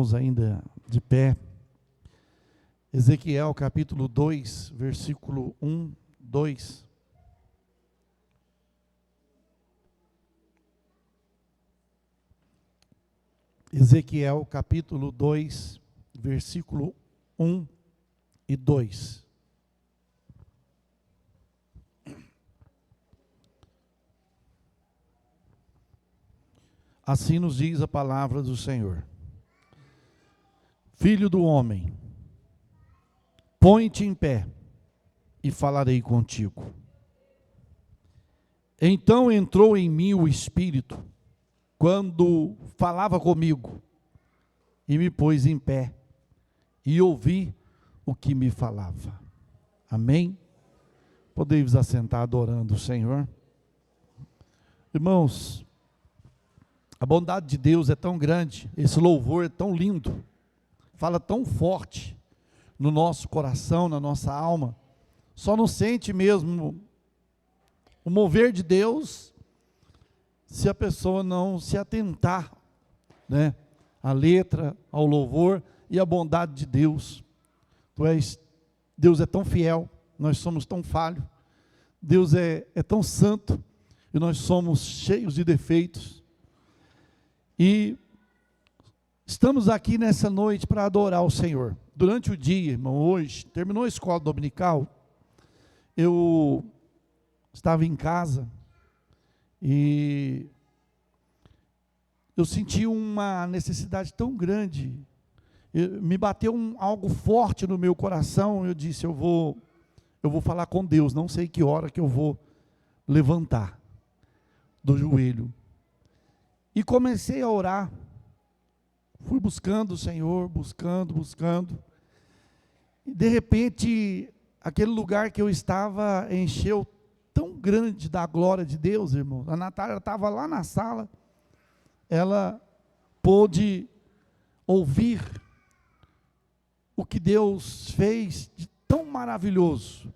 irmãos ainda de pé. Ezequiel capítulo 2, versículo 1, 2. Ezequiel capítulo 2, versículo 1 e 2. Assim nos diz a palavra do Senhor. Filho do homem, põe-te em pé e falarei contigo. Então entrou em mim o Espírito, quando falava comigo, e me pôs em pé, e ouvi o que me falava. Amém? Podemos assentar adorando o Senhor. Irmãos, a bondade de Deus é tão grande, esse louvor é tão lindo, fala tão forte no nosso coração, na nossa alma, só não sente mesmo o mover de Deus, se a pessoa não se atentar, né, à letra, ao louvor e à bondade de Deus. Deus é tão fiel, nós somos tão falhos, Deus é tão santo, e nós somos cheios de defeitos, e estamos aqui nessa noite para adorar o Senhor. Durante o dia, irmão, hoje, terminou a escola dominical, eu estava em casa, e eu senti uma necessidade tão grande, me bateu algo forte no meu coração. Eu disse, eu vou falar com Deus, não sei que hora que eu vou levantar do joelho. E comecei a orar, fui buscando o Senhor, buscando, e de repente, aquele lugar que eu estava encheu tão grande da glória de Deus, irmão. A Natália estava lá na sala, ela pôde ouvir o que Deus fez de tão maravilhoso.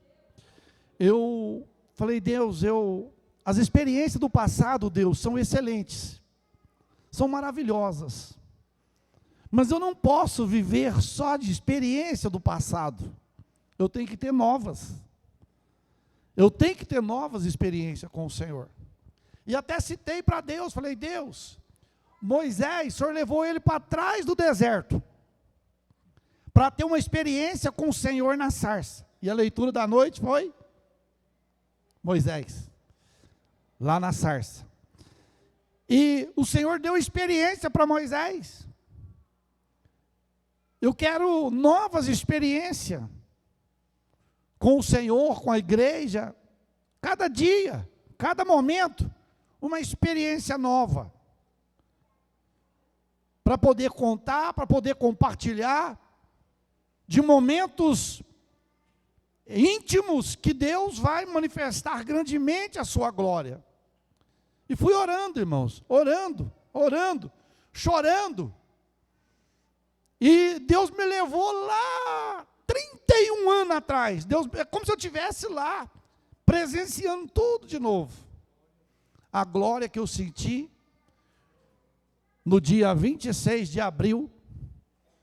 Eu falei, Deus, as experiências do passado, Deus, são excelentes, são maravilhosas, mas eu não posso viver só de experiência do passado, eu tenho que ter novas, experiências com o Senhor. E até citei para Deus, falei, Deus, Moisés, o Senhor levou ele para trás do deserto, para ter uma experiência com o Senhor na sarça, e a leitura da noite foi Moisés, lá na sarça, e o Senhor deu experiência para Moisés. Eu quero novas experiências com o Senhor, com a igreja, cada dia, cada momento, uma experiência nova, para poder contar, para poder compartilhar, de momentos íntimos, que Deus vai manifestar grandemente a sua glória. E fui orando, irmãos, orando, chorando, e Deus me levou lá, 31 anos atrás. Deus, é como se eu estivesse lá, presenciando tudo de novo. A glória que eu senti, no dia 26 de abril,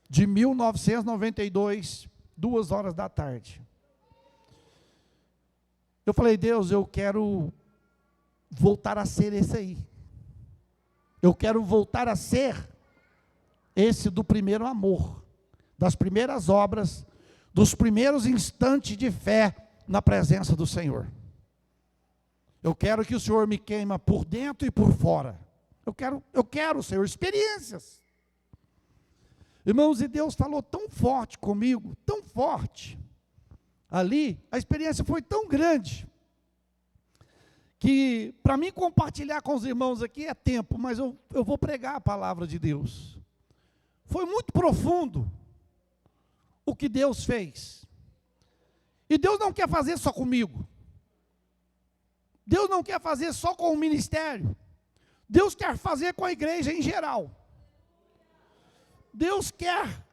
de 1992, 2 horas da tarde. Eu falei, Deus, eu quero voltar a ser esse aí. Eu quero voltar a ser esse do primeiro amor, das primeiras obras, dos primeiros instantes de fé na presença do Senhor. Eu quero que o Senhor me queima por dentro e por fora. Eu quero, Senhor, experiências. Irmãos, e Deus falou tão forte comigo, tão forte. Ali, a experiência foi tão grande, que para mim compartilhar com os irmãos aqui é tempo, mas eu vou pregar a palavra de Deus. Foi muito profundo o que Deus fez. E Deus não quer fazer só comigo. Deus não quer fazer só com o ministério. Deus quer fazer com a igreja em geral. Deus quer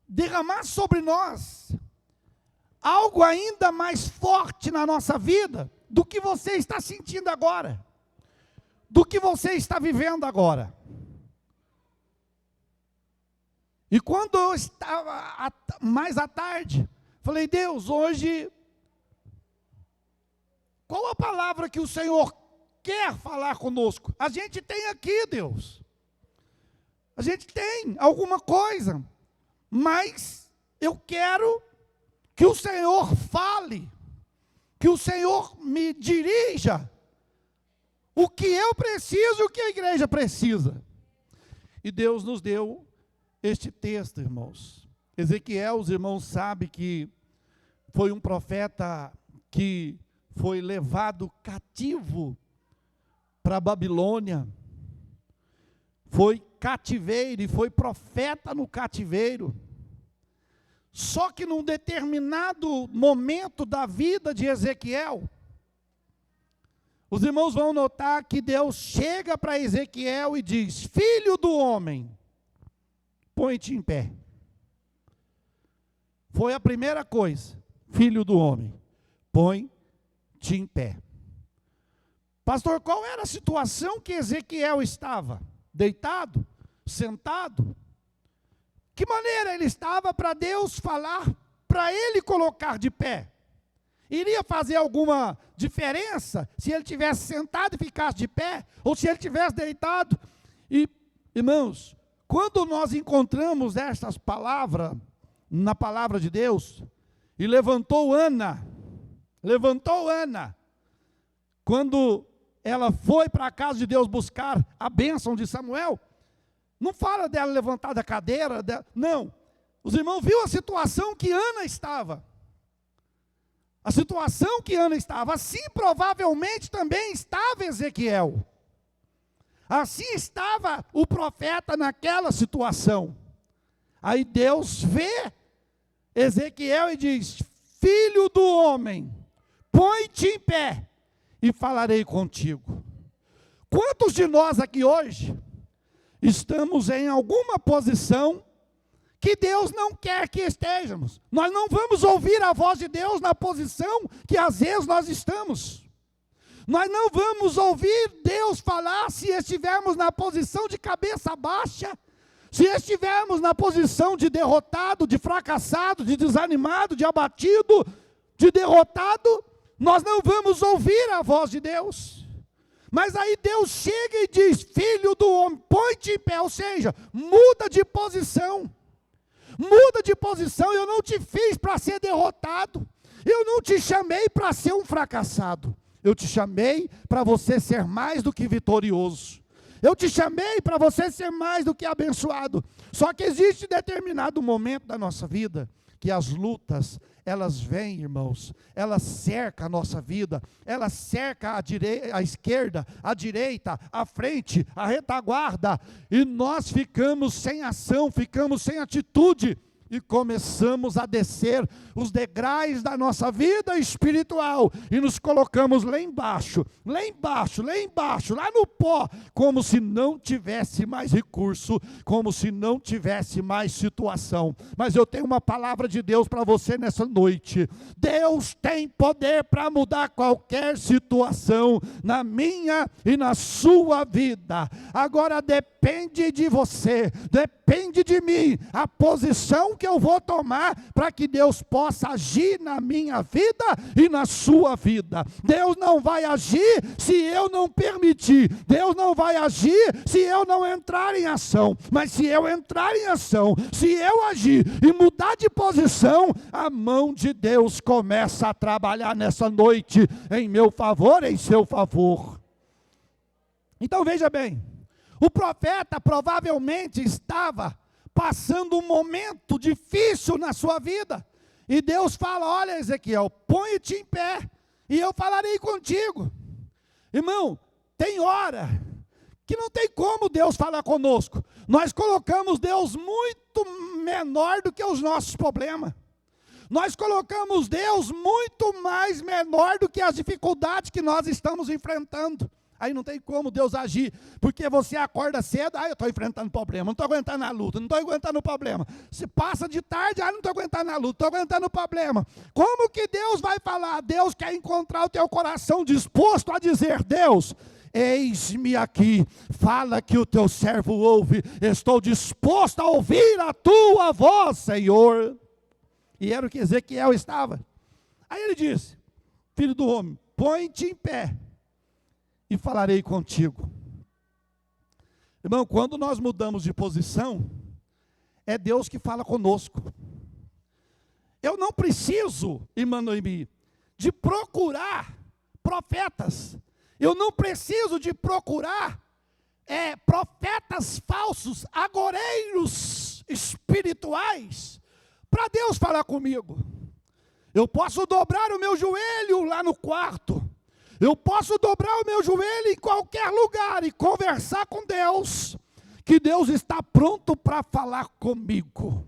derramar sobre nós algo ainda mais forte na nossa vida do que você está sentindo agora, do que você está vivendo agora. E quando eu estava mais à tarde, falei, Deus, hoje, qual a palavra que o Senhor quer falar conosco? A gente tem aqui, Deus. A gente tem alguma coisa, mas eu quero que o Senhor fale, que o Senhor me dirija o que eu preciso e o que a igreja precisa. E Deus nos deu este texto, irmãos. Ezequiel, os irmãos sabem que foi um profeta que foi levado cativo para a Babilônia. Foi cativeiro e foi profeta no cativeiro. Só que num determinado momento da vida de Ezequiel, os irmãos vão notar que Deus chega para Ezequiel e diz, filho do homem, põe-te em pé. Foi a primeira coisa, filho do homem, põe-te em pé. Pastor, qual era a situação que Ezequiel estava? Deitado? Sentado? Que maneira ele estava para Deus falar, para ele colocar de pé? Iria fazer alguma diferença se ele tivesse sentado e ficasse de pé? Ou se ele tivesse deitado? E, irmãos, quando nós encontramos estas palavras, na palavra de Deus, e levantou Ana, quando ela foi para a casa de Deus buscar a bênção de Samuel, não fala dela levantar da cadeira, não. Os irmãos viram a situação que Ana estava. A situação que Ana estava, assim provavelmente também estava Ezequiel. Assim estava o profeta naquela situação. Aí Deus vê Ezequiel e diz, filho do homem, põe-te em pé e falarei contigo. Quantos de nós aqui hoje estamos em alguma posição que Deus não quer que estejamos? Nós não vamos ouvir a voz de Deus na posição que às vezes nós estamos. Nós não vamos ouvir Deus falar se estivermos na posição de cabeça baixa, se estivermos na posição de derrotado, de fracassado, de desanimado, de abatido, de derrotado, nós não vamos ouvir a voz de Deus. Mas aí Deus chega e diz, filho do homem, põe-te em pé, ou seja, muda de posição. Muda de posição, eu não te fiz para ser derrotado. Eu não te chamei para ser um fracassado. Eu te chamei para você ser mais do que vitorioso. Eu te chamei para você ser mais do que abençoado. Só que existe determinado momento da nossa vida que as lutas, elas vêm, irmãos, elas cercam a nossa vida, elas cercam a esquerda, a direita, a frente, a retaguarda, e nós ficamos sem ação, ficamos sem atitude, e começamos a descer os degraus da nossa vida espiritual, e nos colocamos lá embaixo, lá no pó, como se não tivesse mais recurso, como se não tivesse mais situação. Mas eu tenho uma palavra de Deus para você nessa noite. Deus tem poder para mudar qualquer situação na minha e na sua vida. Agora depende de você, depende de mim, a posição que eu vou tomar para que Deus possa agir na minha vida e na sua vida. Deus não vai agir se eu não permitir. Deus não vai agir se eu não entrar em ação. Mas se eu entrar em ação, se eu agir e mudar de posição, a mão de Deus começa a trabalhar nessa noite em meu favor, em seu favor. Então veja bem, o profeta provavelmente estava passando um momento difícil na sua vida. E Deus fala, olha Ezequiel, põe-te em pé, e eu falarei contigo. Irmão, tem hora que não tem como Deus falar conosco. Nós colocamos Deus muito menor do que os nossos problemas. Nós colocamos Deus muito mais menor do que as dificuldades que nós estamos enfrentando. Aí não tem como Deus agir, porque você acorda cedo, eu estou enfrentando problema, não estou aguentando a luta, não estou aguentando o problema. Se passa de tarde, não estou aguentando a luta, estou aguentando o problema. Como que Deus vai falar? Deus quer encontrar o teu coração disposto a dizer, Deus, eis-me aqui, fala que o teu servo ouve, estou disposto a ouvir a tua voz, Senhor. E era o que Ezequiel estava. Aí ele disse: filho do homem, põe-te em pé e falarei contigo. Irmão, quando nós mudamos de posição, é Deus que fala conosco. Eu não preciso, irmã Noemi, de procurar profetas. Eu não preciso de procurar profetas falsos, agoreiros espirituais, para Deus falar comigo. Eu posso dobrar o meu joelho lá no quarto. Eu posso dobrar o meu joelho em qualquer lugar e conversar com Deus, que Deus está pronto para falar comigo.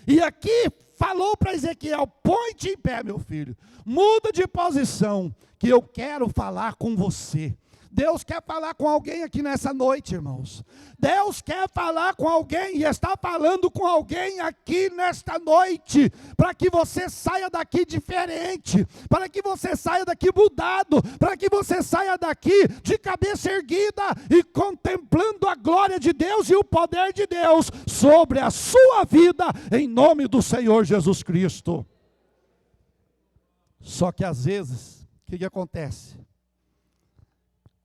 E aqui falou para Ezequiel: põe-te em pé, meu filho, muda de posição, que eu quero falar com você. Deus quer falar com alguém aqui nessa noite, irmãos. Deus quer falar com alguém e está falando com alguém aqui nesta noite, para que você saia daqui diferente, para que você saia daqui mudado, para que você saia daqui de cabeça erguida e contemplando a glória de Deus e o poder de Deus sobre a sua vida, em nome do Senhor Jesus Cristo. Só que às vezes, o que acontece?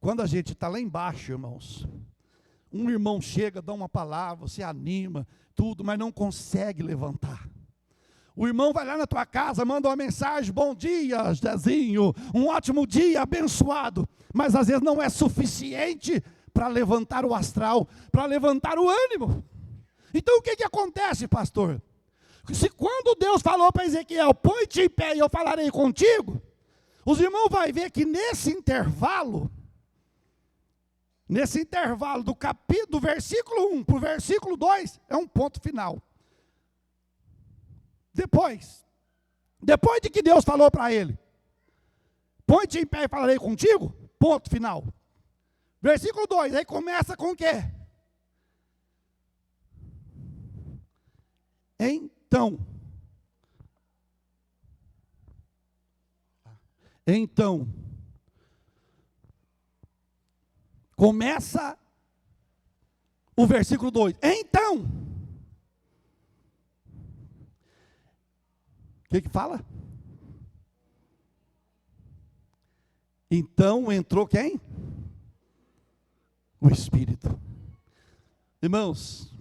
Quando a gente está lá embaixo, irmãos, um irmão chega, dá uma palavra, você anima, tudo, mas não consegue levantar. O irmão vai lá na tua casa, manda uma mensagem: bom dia, Zezinho, um ótimo dia, abençoado. Mas às vezes não é suficiente para levantar o astral, para levantar o ânimo. Então o que acontece, pastor? Se quando Deus falou para Ezequiel: põe-te em pé e eu falarei contigo, os irmãos vão ver que nesse intervalo do versículo 1 para o versículo 2, é um ponto final. Depois de que Deus falou para ele: põe-te em pé e falarei contigo, ponto final. Versículo 2, aí começa com o quê? Então, começa o versículo 2. Então, o que fala? Então entrou quem? O Espírito. Irmãos,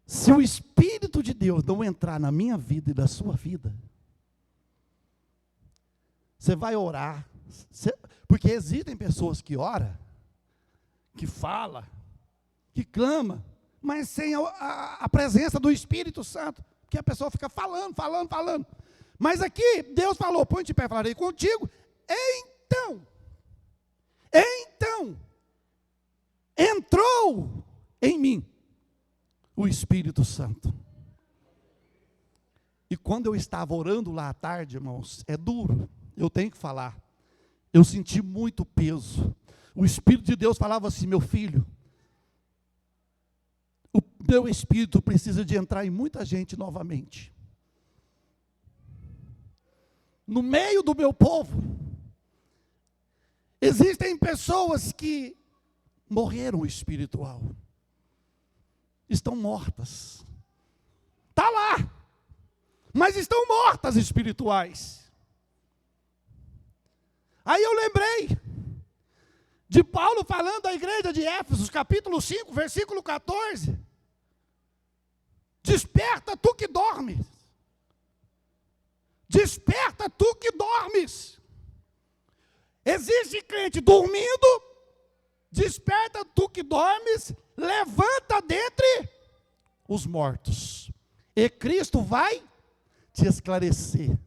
se o Espírito de Deus não entrar na minha vida e na sua vida, você vai orar, porque existem pessoas que oram, que falam, que clamam, mas sem a presença do Espírito Santo, que a pessoa fica falando. Mas aqui Deus falou: põe-te em pé, falarei contigo. Então entrou em mim o Espírito Santo. E quando eu estava orando lá à tarde, irmãos, é duro, eu tenho que falar, eu senti muito peso. O Espírito de Deus falava assim: meu filho, o meu Espírito precisa de entrar em muita gente novamente. No meio do meu povo, existem pessoas que morreram espiritual, estão mortas, está lá, mas estão mortas espirituais. Aí eu lembrei de Paulo falando à igreja de Éfeso, capítulo 5, versículo 14. Desperta tu que dormes. Desperta tu que dormes. Existe crente dormindo. Desperta tu que dormes. Levanta dentre os mortos. E Cristo vai te esclarecer.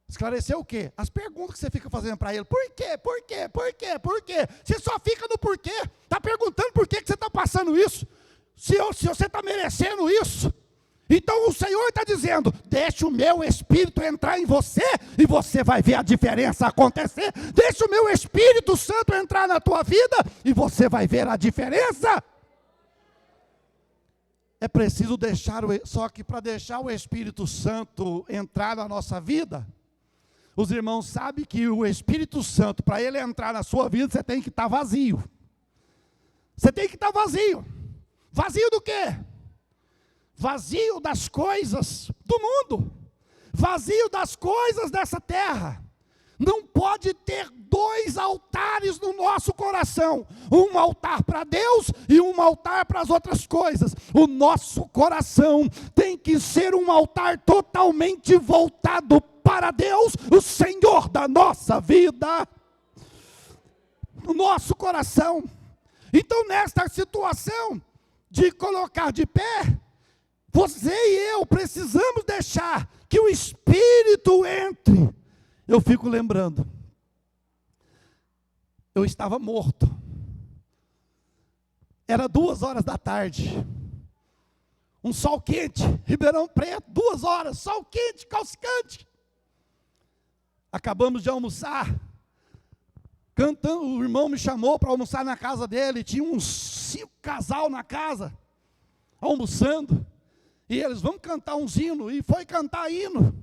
Esclarecer o quê? As perguntas que você fica fazendo para ele. Por quê? Por quê? Por quê? Por quê? Você só fica no porquê. Está perguntando por que você está passando isso. Se você está merecendo isso. Então o Senhor está dizendo: deixa o meu Espírito entrar em você e você vai ver a diferença acontecer. Deixa o meu Espírito Santo entrar na tua vida e você vai ver a diferença. É preciso só que para deixar o Espírito Santo entrar na nossa vida, Os irmãos sabem que o Espírito Santo, para ele entrar na sua vida, você tem que estar vazio. Você tem que estar vazio. Vazio do quê? Vazio das coisas do mundo. Vazio das coisas dessa terra. Não pode ter dois altares no nosso coração. Um altar para Deus e um altar para as outras coisas. O nosso coração tem que ser um altar totalmente voltado para Deus, o Senhor da nossa vida. O nosso coração. Então, nesta situação de colocar de pé, você e eu precisamos deixar que o Espírito entre. Eu fico lembrando, eu estava morto, era 2 horas da tarde, um sol quente, Ribeirão Preto, 2 horas, sol quente, calcicante. Acabamos de almoçar, cantando, o irmão me chamou para almoçar na casa dele, tinha uns 5 casal na casa, almoçando, e eles, vamos cantar uns hinos, e foi cantar hino.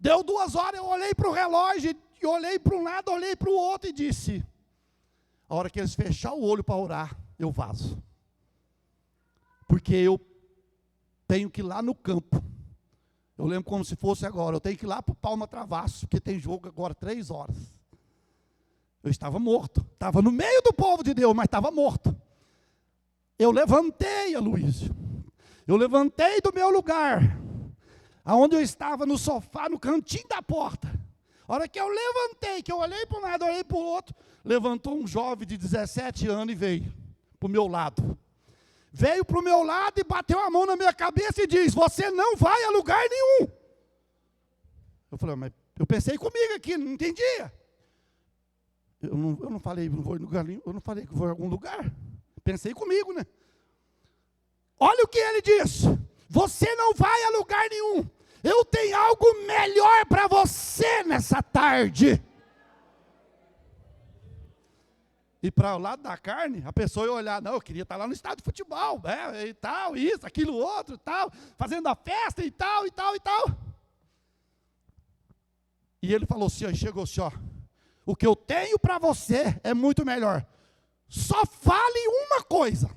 Deu 2 horas, eu olhei para o relógio, e olhei para um lado, olhei para o outro e disse, a hora que eles fechar o olho para orar, eu vazo. Porque eu tenho que ir lá no campo. Eu lembro como se fosse agora, eu tenho que ir lá para o Palma Travasso, porque tem jogo agora 3 horas. Eu estava morto, estava no meio do povo de Deus, mas estava morto. Eu levantei, Aloysio, eu levantei do meu lugar, aonde eu estava no sofá, no cantinho da porta. A hora que eu levantei, que eu olhei para um lado, olhei para o outro, levantou um jovem de 17 anos e veio para o meu lado. Veio para o meu lado e bateu a mão na minha cabeça e diz, você não vai a lugar nenhum. Eu falei, mas eu pensei comigo aqui, não entendia. Eu não falei, não vou em lugar nenhum, eu não falei que vou em algum lugar. Pensei comigo, né? Olha o que ele disse, você não vai a lugar nenhum. Eu tenho algo melhor para você nessa tarde. E para o lado da carne, a pessoa ia olhar, não, eu queria estar lá no estádio de futebol, e tal, isso, aquilo, outro, tal, fazendo a festa e tal, e tal, e tal. E ele falou assim, ó, chegou assim, ó, o que eu tenho para você é muito melhor. Só fale uma coisa.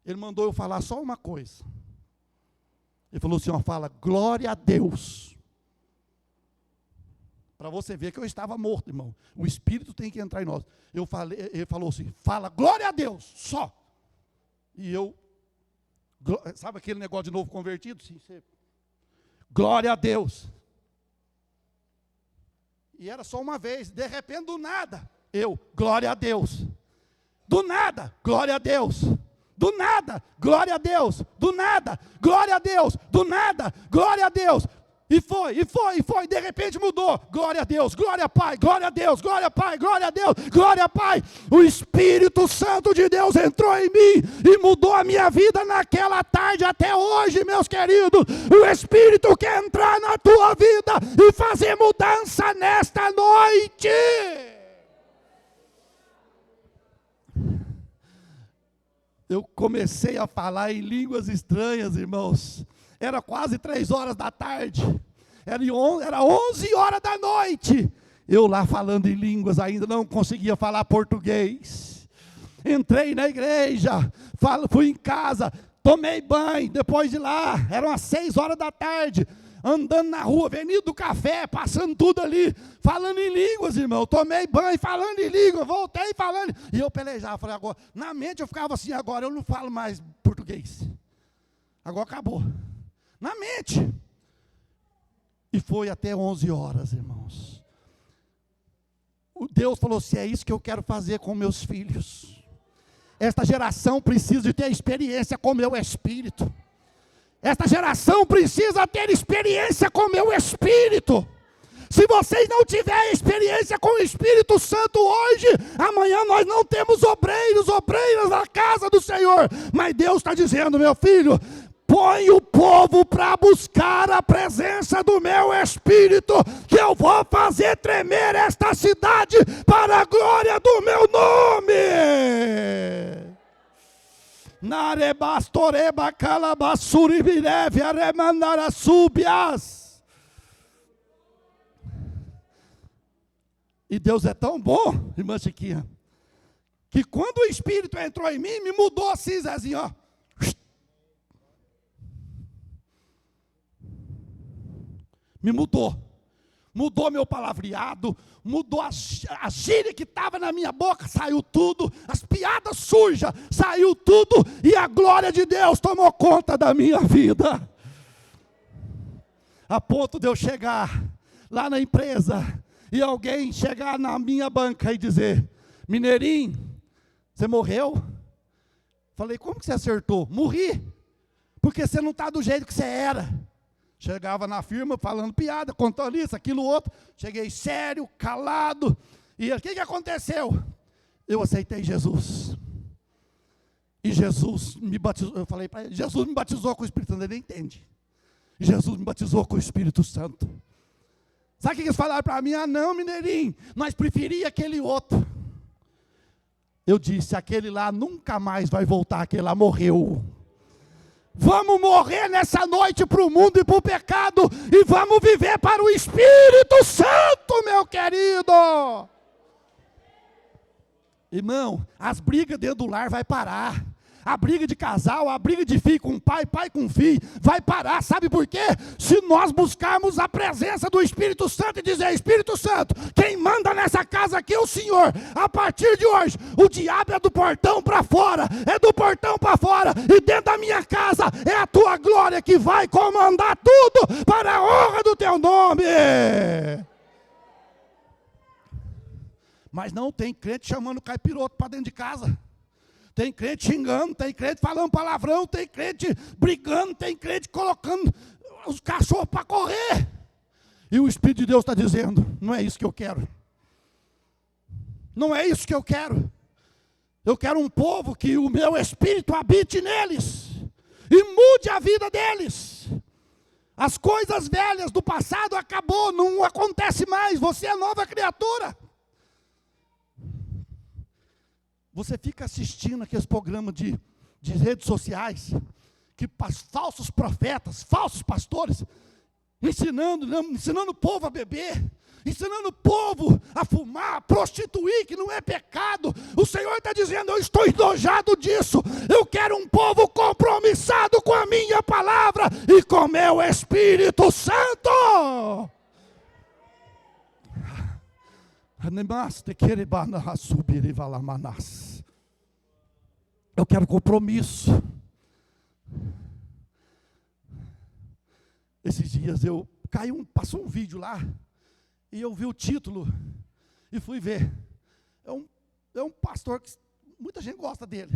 Ele mandou eu falar só uma coisa. Ele falou assim, ó, fala, glória a Deus. Para você ver que eu estava morto, irmão. O Espírito tem que entrar em nós. Ele falou assim, fala, glória a Deus, só. E eu, sabe aquele negócio de novo convertido? Sim, glória a Deus. E era só uma vez, de repente, do nada, glória a Deus. Do nada, glória a Deus. Do nada, glória a Deus. Do nada, glória a Deus. Do nada, glória a Deus. E foi, de repente mudou. Glória a Deus, glória a Pai, glória a Deus, glória a Pai, glória a Deus, glória a Pai. O Espírito Santo de Deus entrou em mim e mudou a minha vida naquela tarde até hoje, meus queridos. O Espírito quer entrar na tua vida e fazer mudança nesta noite. Eu comecei a falar em línguas estranhas, irmãos. Era quase 3 horas da tarde. Era 11 horas da noite. Eu lá falando em línguas, ainda não conseguia falar português. Entrei na igreja, fui em casa, tomei banho. Depois de lá, eram as 6 horas da tarde. Andando na rua, Avenida do Café, passando tudo ali, falando em línguas, irmão. Tomei banho, falando em línguas, voltei falando. E eu pelejava, falei, agora, na mente eu ficava assim, agora eu não falo mais português. Agora acabou. Na mente. E foi até 11 horas, irmãos. O Deus falou assim, é isso que eu quero fazer com meus filhos. Esta geração precisa de ter experiência com o meu Espírito. Esta geração precisa ter experiência com o meu Espírito. Se vocês não tiverem experiência com o Espírito Santo hoje, amanhã nós não temos obreiras na casa do Senhor. Mas Deus está dizendo, meu filho, põe o povo para buscar a presença do meu Espírito, que eu vou fazer tremer esta cidade para a glória do meu nome. Narebastoreba calabassuri vireve aremandara subias. E Deus é tão bom, irmã Chiquinha, que quando o Espírito entrou em mim, me mudou assim, Zezinho, ó. Me mudou. Mudou meu palavreado, mudou a gíria que estava na minha boca, saiu tudo, as piadas sujas, saiu tudo, e a glória de Deus tomou conta da minha vida. A ponto de eu chegar lá na empresa, e alguém chegar na minha banca e dizer: Mineirinho, você morreu? Falei: como que você acertou? Morri, porque você não está do jeito que você era. Chegava na firma falando piada, contando isso, aquilo, outro. Cheguei sério, calado. E o que aconteceu? Eu aceitei Jesus. E Jesus me batizou. Eu falei para ele: Jesus me batizou com o Espírito Santo. Ele nem entende. Jesus me batizou com o Espírito Santo. Sabe o que eles falaram para mim? Ah, não, Mineirinho, nós preferíamos aquele outro. Eu disse: aquele lá nunca mais vai voltar, aquele lá morreu. Vamos morrer nessa noite para o mundo e para o pecado, e vamos viver para o Espírito Santo, meu querido. Irmão, as brigas dentro do lar vai parar. A briga de casal, a briga de filho com pai, pai com filho, vai parar. Sabe por quê? Se nós buscarmos a presença do Espírito Santo e dizer: Espírito Santo, quem manda nessa casa aqui é o Senhor. A partir de hoje, o diabo é do portão para fora, é do portão para fora, e dentro da minha casa é a tua glória que vai comandar tudo para a honra do teu nome. Mas não tem crente chamando caipiroto para dentro de casa. Tem crente xingando, tem crente falando palavrão, tem crente brigando, tem crente colocando os cachorros para correr. E o Espírito de Deus está dizendo: não é isso que eu quero. Não é isso que eu quero. Eu quero um povo que o meu Espírito habite neles e mude a vida deles. As coisas velhas do passado acabou, não acontece mais, você é nova criatura. Você fica assistindo aqueles programas de redes sociais, que falsos profetas, falsos pastores, ensinando o povo a beber, ensinando o povo a fumar, a prostituir, que não é pecado. O Senhor está dizendo: eu estou enojado disso. Eu quero um povo compromissado com a minha palavra e com meu Espírito Santo. Eu quero compromisso. Esses dias passou um vídeo lá, e eu vi o título e fui ver. É um pastor que muita gente gosta dele,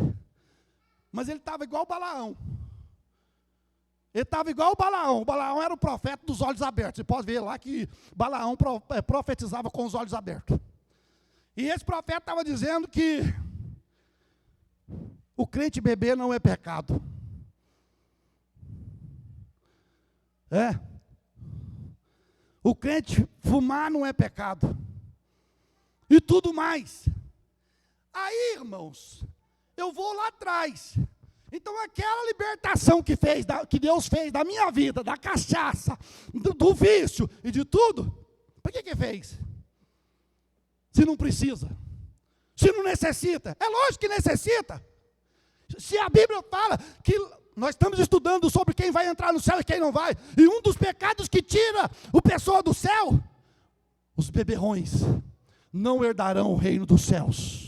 mas ele estava igual o Balaão. Ele estava igual o Balaão. O Balaão era o profeta dos olhos abertos. Você pode ver lá que Balaão profetizava com os olhos abertos. E esse profeta estava dizendo que o crente beber não é pecado. O crente fumar não é pecado. E tudo mais. Aí, irmãos, eu vou lá atrás. Então aquela libertação que Deus fez da minha vida, da cachaça, do vício e de tudo, para que fez? Se não precisa, se não necessita. É lógico que necessita. Se a Bíblia fala que nós estamos estudando sobre quem vai entrar no céu e quem não vai, e um dos pecados que tira o pessoa do céu, os beberrões não herdarão o reino dos céus.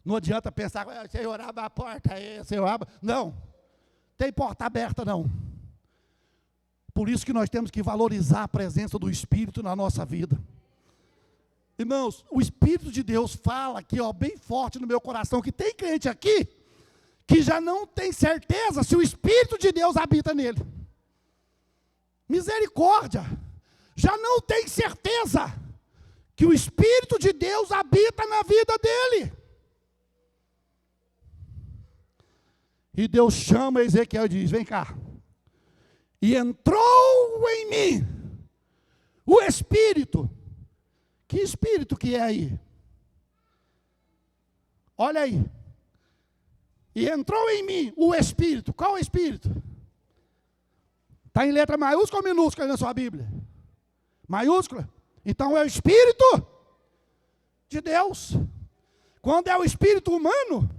Não adianta pensar: Senhor, abre a porta aí, Senhor, abre. Não, tem porta aberta não. Por isso que nós temos que valorizar a presença do Espírito na nossa vida. Irmãos, o Espírito de Deus fala aqui, bem forte no meu coração, que tem crente aqui que já não tem certeza se o Espírito de Deus habita nele. Misericórdia! Já não tem certeza que o Espírito de Deus habita na vida dele. E Deus chama Ezequiel e diz: vem cá. E entrou em mim o Espírito. Que Espírito que é aí? Olha aí. E entrou em mim o Espírito. Qual o Espírito? Está em letra maiúscula ou minúscula na sua Bíblia? Maiúscula? Então é o Espírito de Deus. Quando é o espírito humano,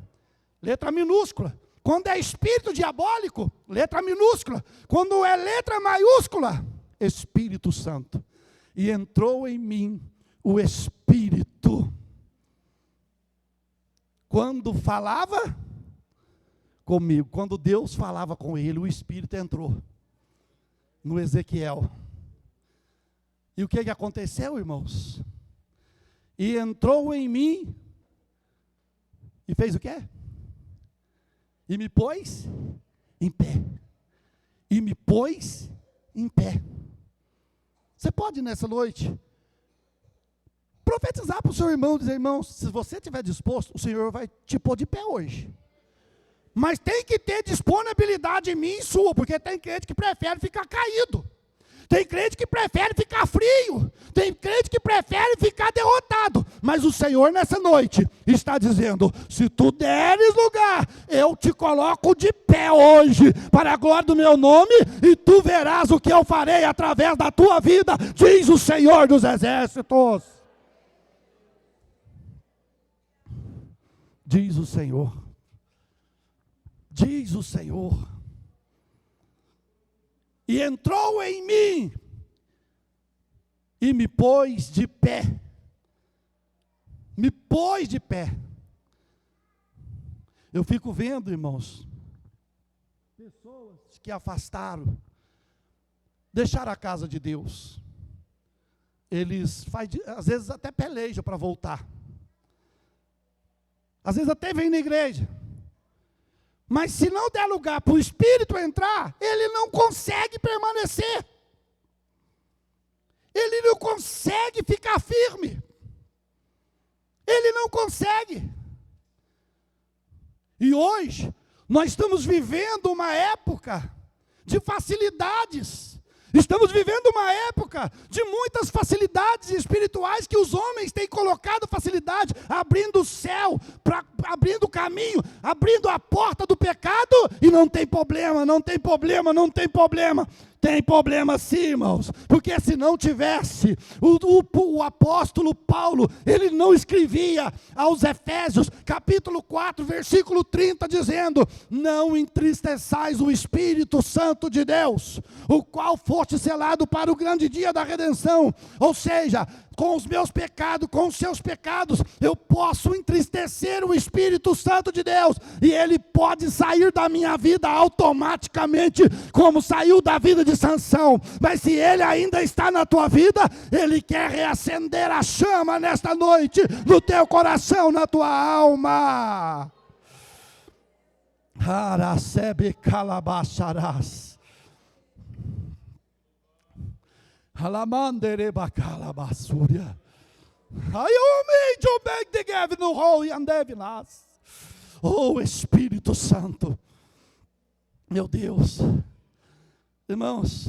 letra minúscula. Quando é espírito diabólico, letra minúscula. Quando é letra maiúscula, Espírito Santo. E entrou em mim o Espírito. Quando falava comigo, quando Deus falava com ele, o Espírito entrou no Ezequiel. E o que aconteceu, irmãos? E entrou em mim, e fez o quê? E me pôs em pé. E me pôs em pé. Você pode nessa noite profetizar para o seu irmão, dizer: irmão, se você estiver disposto, o Senhor vai te pôr de pé hoje. Mas tem que ter disponibilidade em mim e sua, porque tem crente que prefere ficar caído. Tem crente que prefere ficar frio. Tem crente que prefere ficar derrotado. Mas o Senhor nessa noite está dizendo: se tu deres lugar, eu te coloco de pé hoje, para a glória do meu nome, e tu verás o que eu farei através da tua vida, diz o Senhor dos Exércitos. Diz o Senhor. Diz o Senhor. E entrou em mim, e me pôs de pé. Me pôs de pé. Eu fico vendo, irmãos, pessoas que afastaram, deixaram a casa de Deus. Eles, às vezes, até pelejam para voltar. Às vezes até vem na igreja. Mas se não der lugar para o Espírito entrar, ele não consegue permanecer. Ele não consegue ficar firme. Ele não consegue. E hoje, nós estamos vivendo uma época de facilidades. Estamos vivendo uma época de muitas facilidades espirituais que os homens têm colocado facilidade, abrindo o céu, abrindo o caminho, abrindo a porta do pecado, e não tem problema, não tem problema, não tem problema. Tem problema sim, irmãos, porque se não tivesse, o apóstolo Paulo, ele não escrevia aos Efésios, capítulo 4, versículo 30, dizendo: não entristeçais o Espírito Santo de Deus, o qual foste selado para o grande dia da redenção. Ou seja, com os meus pecados, com os seus pecados, eu posso entristecer o Espírito Santo de Deus, e ele pode sair da minha vida automaticamente, como saiu da vida de Sansão. Mas se ele ainda está na tua vida, ele quer reacender a chama nesta noite, no teu coração, na tua alma. Harasebe calabacharás. Halamandere bacalabasúria. Ayumi jobeg de gave no rol e andevinas. Oh, Espírito Santo. Meu Deus. Irmãos,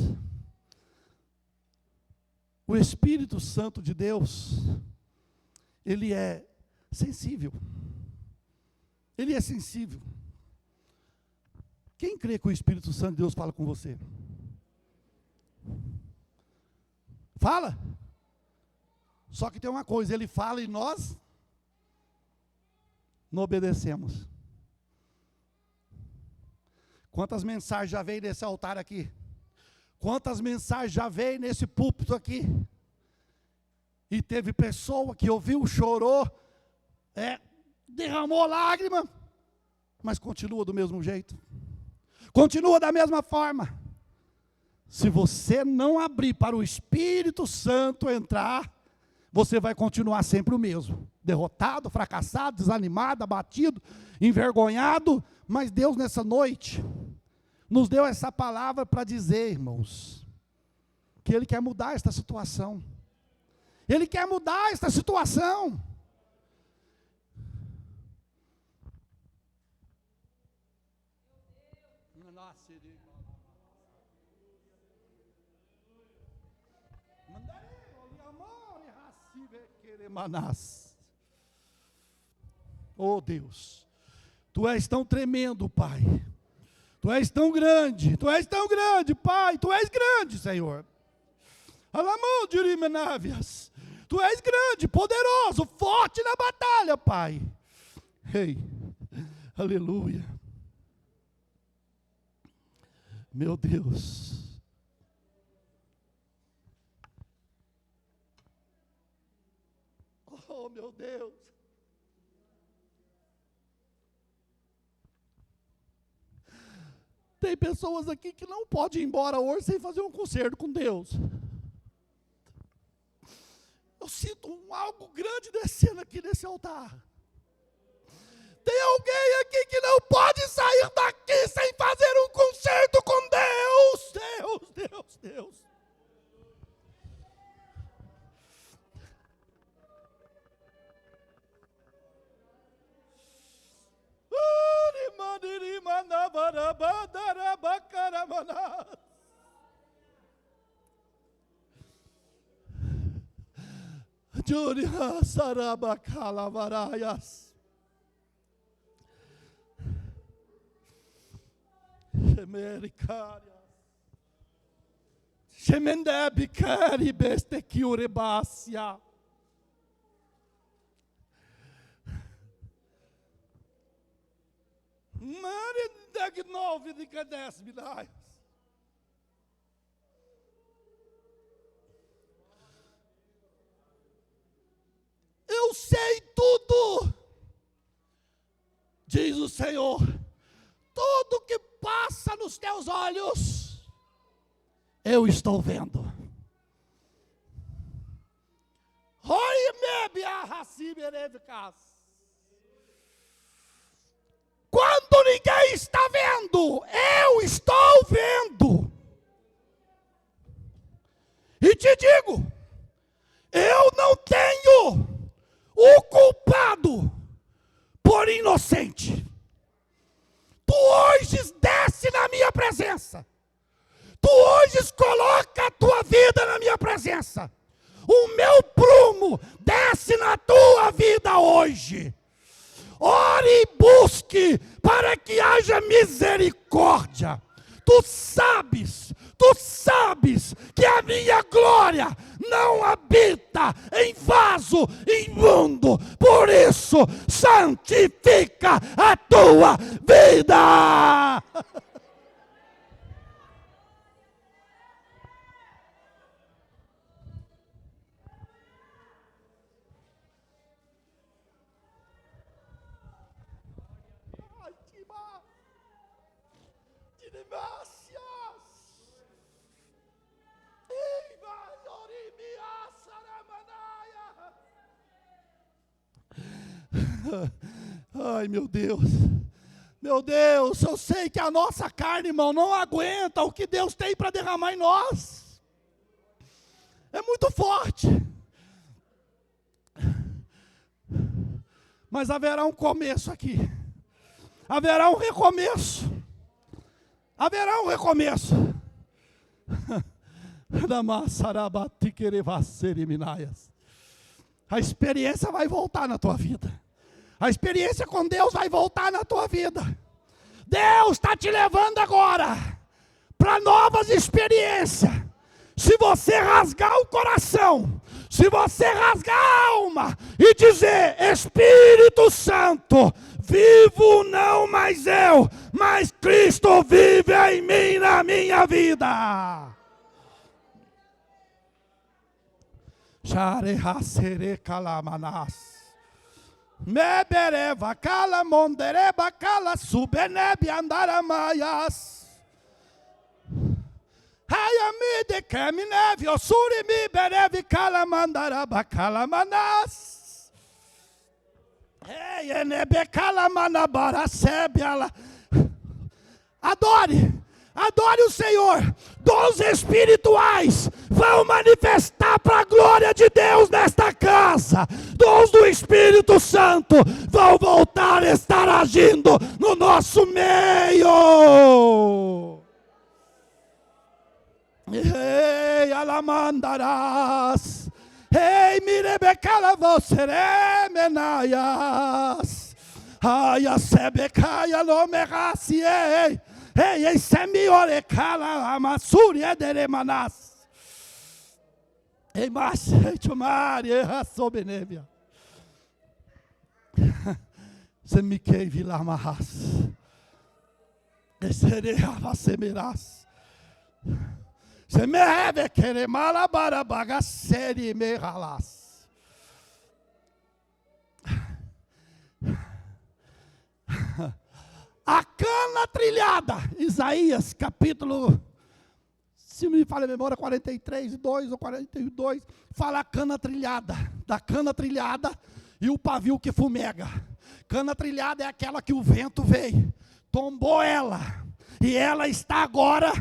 o Espírito Santo de Deus, ele é sensível. Ele é sensível. Quem crê que o Espírito Santo de Deus fala com você? Fala. Só que tem uma coisa, ele fala e nós não obedecemos. Quantas mensagens já veio nesse altar aqui? Quantas mensagens já veio nesse púlpito aqui? E teve pessoa que ouviu, chorou, derramou lágrima, mas continua do mesmo jeito. Continua da mesma forma. Se você não abrir para o Espírito Santo entrar, você vai continuar sempre o mesmo. Derrotado, fracassado, desanimado, abatido, envergonhado. Mas Deus nessa noite nos deu essa palavra para dizer, irmãos, que Ele quer mudar esta situação. Ele quer mudar esta situação. Oh Deus, Tu és tão tremendo, Pai. Tu és tão grande, Pai. Tu és grande, Senhor. Tu és grande, poderoso, forte na batalha, Pai. Ei, aleluia. Meu Deus. Oh, meu Deus. Tem pessoas aqui que não podem ir embora hoje sem fazer um concerto com Deus. Eu sinto algo grande descendo aqui nesse altar. Tem alguém aqui que não pode sair daqui sem fazer um concerto com Deus. Deus, Deus, Deus. Juria sarabakala varayas. Shemericarias. Shemendebicari bestekiurebasia. Eu sei tudo, diz o Senhor, tudo que passa nos teus olhos, eu estou vendo. Quando ninguém está vendo, eu estou vendo. E te digo, eu não tenho o culpado por inocente. Tu hoje desce na minha presença. Tu hoje coloca a tua vida na minha presença. O meu prumo desce na tua vida hoje. Ore e busque para que haja misericórdia. Tu sabes que a minha glória não habita em vaso imundo. Por isso, santifica a tua vida. Ai, meu Deus, eu sei que a nossa carne, irmão, não aguenta o que Deus tem para derramar em nós. É muito forte. Mas haverá um começo aqui. Haverá um recomeço. Haverá um recomeço. A experiência vai voltar na tua vida. A experiência com Deus vai voltar na tua vida. Deus está te levando agora para novas experiências. Se você rasgar o coração, se você rasgar a alma e dizer: Espírito Santo, vivo não mais eu, mas Cristo vive em mim, na minha vida. Sharehasere kalamanas. Mebereva kala mondereba kala subenebi andaramayas. Hayamide keminevi osuri mi berevi kala mandaraba kala manas. Hey enebe kala manabara sebiala. Adore o Senhor. Dons espirituais vão manifestar para a glória de Deus nesta casa. Dons do Espírito Santo vão voltar a estar agindo no nosso meio. Ei, alamandarás. Ei, mirebecala vocere menaias. Ai, a sebecaia no merraciei. Ei, semiore cala amassuri ederemanas. Ei, mas, Maria, sobenebia. Você me quer vilar marras. Você me reve querer malabara bagacere me ralas. A cana trilhada, Isaías capítulo, se me falha a memória, 43, 2 ou 42, fala a cana trilhada, da cana trilhada e o pavio que fumega. Cana trilhada é aquela que o vento veio, tombou ela, e ela está agora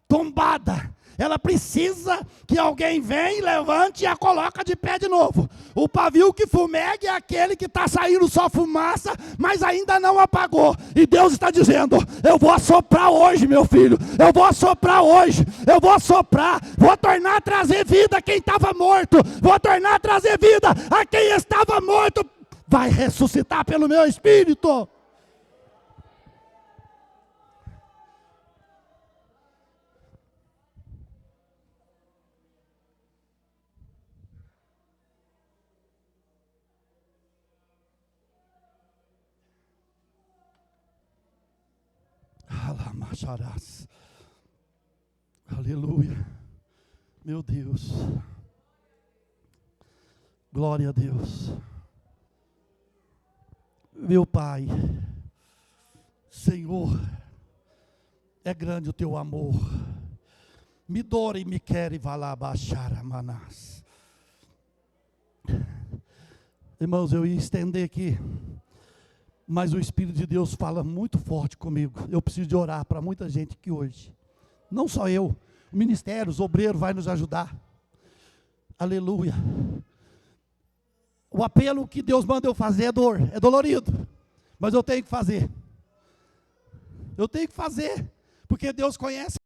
tombada. Ela precisa que alguém venha, levante e a coloca de pé de novo. O pavio que fumega é aquele que está saindo só fumaça, mas ainda não apagou. E Deus está dizendo: eu vou assoprar hoje, meu filho. Eu vou assoprar hoje. Eu vou assoprar. Vou tornar a trazer vida a quem estava morto. Vou tornar a trazer vida a quem estava morto. Vai ressuscitar pelo meu espírito. Aleluia. Meu Deus. Glória a Deus. Meu Pai, Senhor, é grande o teu amor. Me dore e me quer e vá lá baixar a manás. Irmãos, eu ia estender aqui, mas o Espírito de Deus fala muito forte comigo. Eu preciso de orar para muita gente aqui hoje. Não só eu, o ministério, os obreiros vai nos ajudar. Aleluia. O apelo que Deus manda eu fazer é dor, é dolorido, mas eu tenho que fazer. Eu tenho que fazer, porque Deus conhece